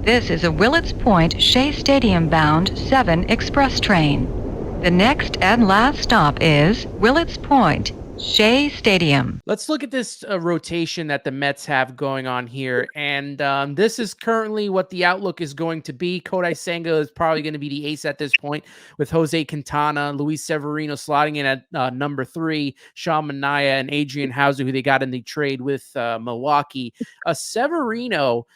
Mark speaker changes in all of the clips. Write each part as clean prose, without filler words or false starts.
Speaker 1: This is a Willets Point Shea Stadium bound 7 express train. The next and last stop is Willets Point, Shea Stadium.
Speaker 2: Let's look at this rotation that the Mets have going on here. And this is currently what the outlook is going to be. Kodai Senga is probably going to be the ace at this point, with Jose Quintana, Luis Severino slotting in at number 3, Manaea, and Adrian Houser, who they got in the trade with Milwaukee. Severino,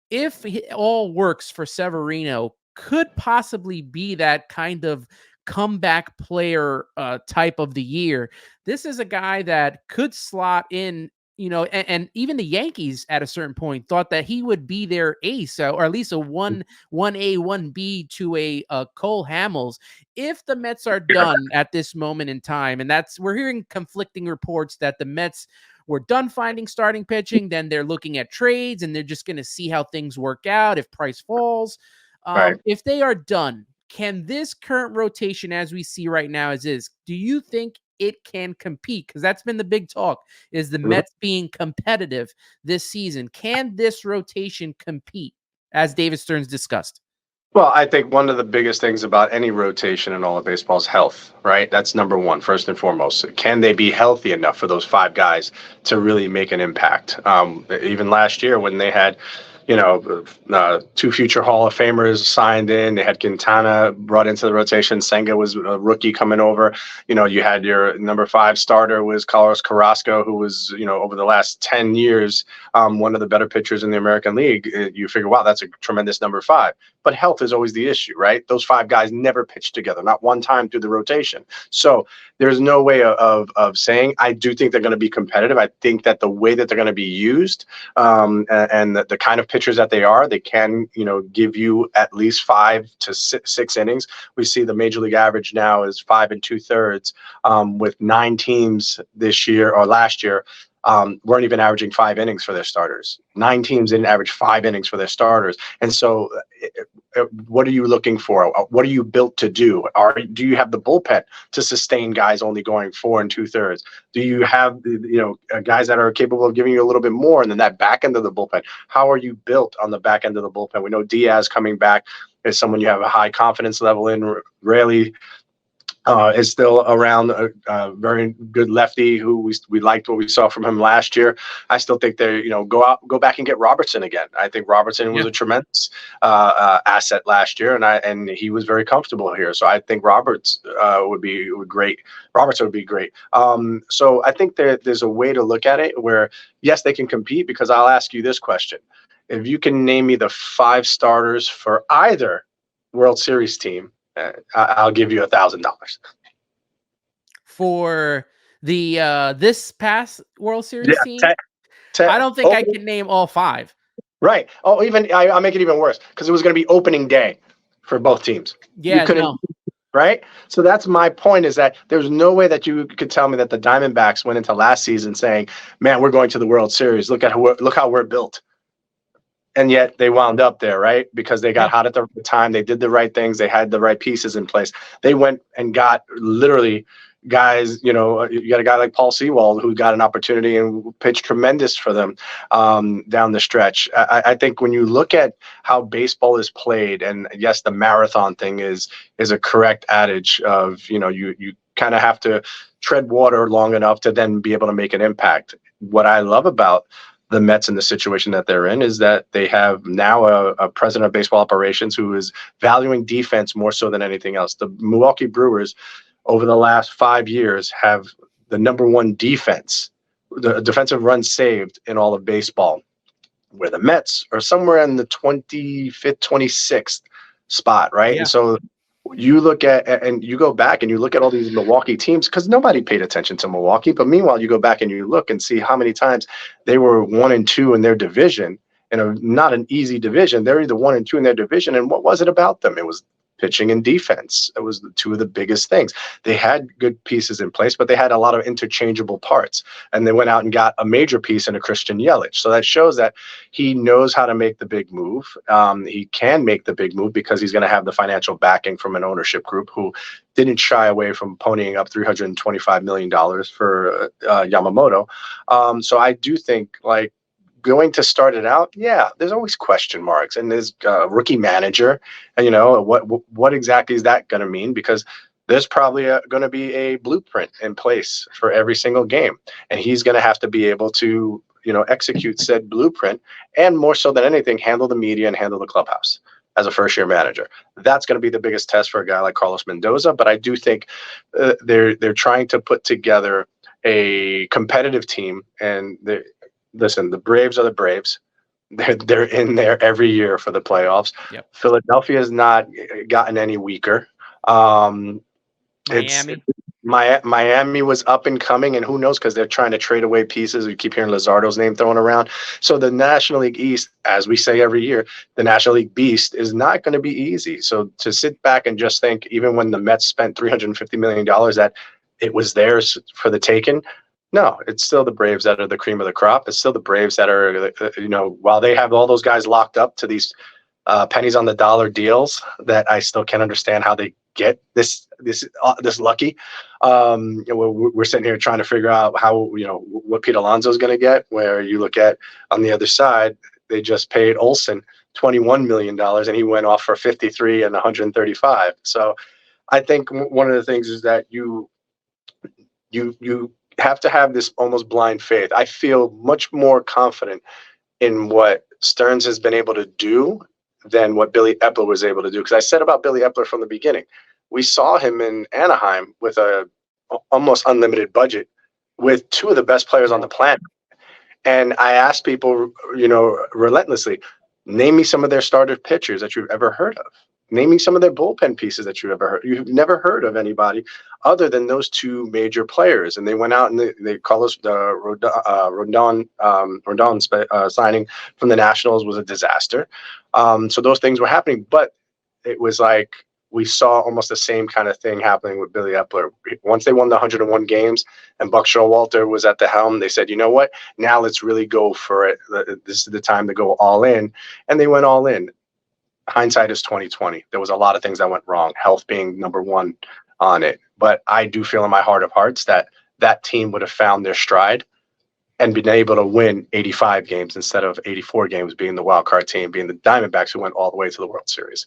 Speaker 2: if it all works for Severino, could possibly be that kind of comeback player type of the year. This is a guy that could slot in, and even the Yankees at a certain point thought that he would be their ace, or at least a 1A, 1B to a Cole Hamels. If the Mets are done at this moment in time, and we're hearing conflicting reports that the Mets were done finding starting pitching, then they're looking at trades and they're just going to see how things work out if price falls.
Speaker 3: Right.
Speaker 2: If they are done, can this current rotation as we see right now as is, do you think it can compete? Because that's been the big talk, is the Mets being competitive this season. Can this rotation compete, as David Stearns discussed?
Speaker 3: Well, I think one of the biggest things about any rotation in all of baseball is health, right? That's number one, first and foremost. Can they be healthy enough for those 5 guys to really make an impact? Even last year when they had, 2 future Hall of Famers signed in. They had Quintana brought into the rotation. Senga was a rookie coming over. You had your number 5 starter was Carlos Carrasco, who was, over the last 10 years, one of the better pitchers in the American League. You figure, wow, that's a tremendous number 5. But health is always the issue, right? Those 5 guys never pitched together, not one time through the rotation. So there's no way of saying. I do think they're going to be competitive. I think that the way that they're going to be used, and the kind of pitchers that they can, give you at least 5 to 6 innings. We see the major league average now is 5 2/3, with 9 teams this year or last year weren't even averaging 5 innings for their starters. 9 teams didn't average 5 innings for their starters. And so what are you looking for? What are you built to do? Do you have the bullpen to sustain guys only going 4 2/3? Do you have, guys that are capable of giving you a little bit more? And then that back end of the bullpen, how are you built on the back end of the bullpen? We know Diaz coming back is someone you have a high confidence level in. Rarely is still around, a very good lefty who we liked what we saw from him last year. I still think they, go back and get Robertson again. I think Robertson was a tremendous asset last year, and he was very comfortable here. So I think Robertson would be great. So I think there's a way to look at it where, yes, they can compete, because I'll ask you this question. If you can name me the 5 starters for either World Series team, I'll give you $1,000
Speaker 2: for the this past World Series team. I don't think I can name all 5.
Speaker 3: Right. Oh, even I'll make it even worse, because it was going to be opening day for both teams.
Speaker 2: Yeah. No.
Speaker 3: Right. So that's my point, is that there's no way that you could tell me that the Diamondbacks went into last season saying, "Man, we're going to the World Series. Look how we're built." And yet they wound up there, right? Because they got hot at the time. They did the right things. They had the right pieces in place. They went and got literally guys, you got a guy like Paul Sewald who got an opportunity and pitched tremendous for them down the stretch. I think when you look at how baseball is played, and yes, the marathon thing is a correct adage of, you kind of have to tread water long enough to then be able to make an impact. What I love about the Mets in the situation that they're in is that they have now a president of baseball operations who is valuing defense more so than anything else. The Milwaukee Brewers over the last 5 years have the number 1 defense, the defensive runs saved in all of baseball, where the Mets are somewhere in the 25th, 26th spot, right?
Speaker 2: Yeah.
Speaker 3: And so you look at, and you go back and you look at all these Milwaukee teams, because nobody paid attention to Milwaukee. But meanwhile, you go back and you look and see how many times they were 1 and 2 in their division, in not an easy division. They're either 1 and 2 in their division. And what was it about them? It was pitching and defense. It was 2 of the biggest things. They had good pieces in place, but they had a lot of interchangeable parts. And they went out and got a major piece in a Christian Yelich. So that shows that he knows how to make the big move. He can make the big move because he's going to have the financial backing from an ownership group who didn't shy away from ponying up $325 million for Yamamoto. So I do think, going to start it out, yeah, there's always question marks, and there's rookie manager, and what exactly is that going to mean? Because there's probably going to be a blueprint in place for every single game, and he's going to have to be able to execute said blueprint, and more so than anything, handle the media and handle the clubhouse as a first-year manager. That's going to be the biggest test for a guy like Carlos Mendoza. But I do think they're trying to put together a competitive team. And listen, the Braves are the Braves. They're in there every year for the playoffs.
Speaker 2: Yep.
Speaker 3: Philadelphia has not gotten any weaker. Miami was up and coming, and who knows, because they're trying to trade away pieces. We keep hearing Luzardo's name thrown around. So the National League East, as we say every year, the National League Beast is not going to be easy. So to sit back and just think, even when the Mets spent $350 million, that it was theirs for the taking, no, it's still the Braves that are the cream of the crop. It's still the Braves that are, while they have all those guys locked up to these pennies on the dollar deals that I still can't understand how they get this lucky. We're sitting here trying to figure out how, what Pete Alonso is going to get, where you look at on the other side, they just paid Olsen $21 million and he went off for 53 and 135. So I think one of the things is that you have to have this almost blind faith. I feel much more confident in what Stearns has been able to do than what Billy Epler was able to do. Because I said about Billy Epler from the beginning, we saw him in Anaheim with a almost unlimited budget with two of the best players on the planet. And I asked people, relentlessly, name me some of their starter pitchers that you've ever heard of. Name me some of their bullpen pieces that you've ever heard. You've never heard of anybody other than those two major players. And they went out and they call us the Rondon signing from the Nationals was a disaster. So those things were happening, but it was like we saw almost the same kind of thing happening with Billy Epler. Once they won the 101 games and Buck Showalter was at the helm, they said, you know what? Now let's really go for it. This is the time to go all in. And they went all in. Hindsight is 2020. There was a lot of things that went wrong, health being number one on it. But I do feel in my heart of hearts that that team would have found their stride and been able to win 85 games instead of 84 games, being the wild card team, being the Diamondbacks who went all the way to the World Series.